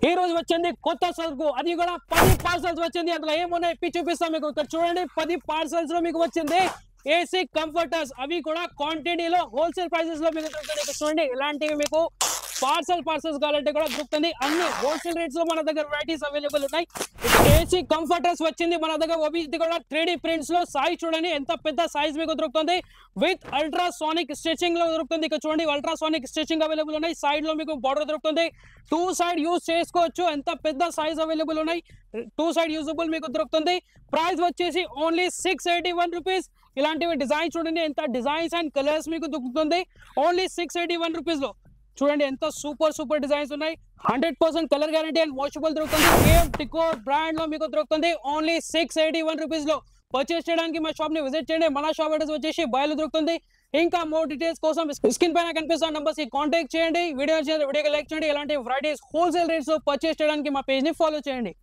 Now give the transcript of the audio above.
ఈ రోజు వచ్చింది కొత్త సరుకు, అది కూడా 10 పార్సల్స్ వచ్చింది. అందులో ఏమున్నాయి ఇప్పి చూపిస్తాం మీకు. ఇక్కడ చూడండి 10 పార్సల్స్ లో మీకు వచ్చింది ఏసీ కంఫర్టర్స్. అవి కూడా క్వాంటిటీలో హోల్సేల్ ప్రైసెస్ లో మీకు దొరుకుతుంది. ఇక్కడ చూడండి ఇలాంటివి మీకు పార్సల్స్ కావాలంటే కూడా దొరుకుతుంది. అన్ని హోల్సేల్ రేట్స్ లో మన దగ్గర వెరైటీస్ అవైలబుల్ ఉన్నాయి. ఏసీ కంఫర్టర్స్ వచ్చింది మన దగ్గర. ఇది కూడా 3D ప్రింట్స్ లో సైజ్ చూడండి ఎంత పెద్ద సైజ్ మీకు దొరుకుతుంది. విత్ అల్ట్రాసోనిక్ స్టిచింగ్ లో దొరుకుతుంది. ఇక్కడ చూడండి అల్ట్రాసోనిక్ స్టిచింగ్ అవైలబుల్ ఉన్నాయి. సైడ్ లో మీకు బార్డర్ దొరుకుతుంది. 2 సైడ్ యూజ్ చేసుకోవచ్చు. ఎంత పెద్ద సైజ్ అవైలబుల్ ఉన్నాయి. 2 సైడ్ యూజబుల్ మీకు దొరుకుతుంది. ప్రైస్ వచ్చేసి ఓన్లీ 681 రూపీస్. ఇలాంటివి డిజైన్స్ చూడండి ఎంత డిజైన్స్ అండ్ కలర్స్ మీకు దొరుకుతుంది. ఓన్లీ 681 రూపీస్ లో చూడండి ఎంత సూపర్ డిజైన్స్ ఉన్నాయి. 100% కలర్ గ్యారంటీ అండ్ వాషబుల్ దొరుకుతుంది. కేఎఫ్ డికోర్ బ్రాండ్ లో మీకు దొరుకుతుంది. ఓన్లీ 681 రూపీస్ లో పర్చేస్ చేయడానికి మా షాప్ ని విజిట్ చేయండి. మన షాప్ అడ్రస్ వచ్చేసి బయలు దొరుకుతుంది. ఇంకా మోర్ డీటెయిల్స్ కోసం స్క్రీన్ పైన కనిపిస్తున్న నంబర్స్ కి కాంటాక్ట్ చేయండి. వీడియోకి లైక్ చేయండి. ఇలాంటి వెరైటీస్ హోల్సేల్ రేట్స్ లో పర్చేస్ చేయడానికి మా పేజ్ ని ఫాలో చేయండి.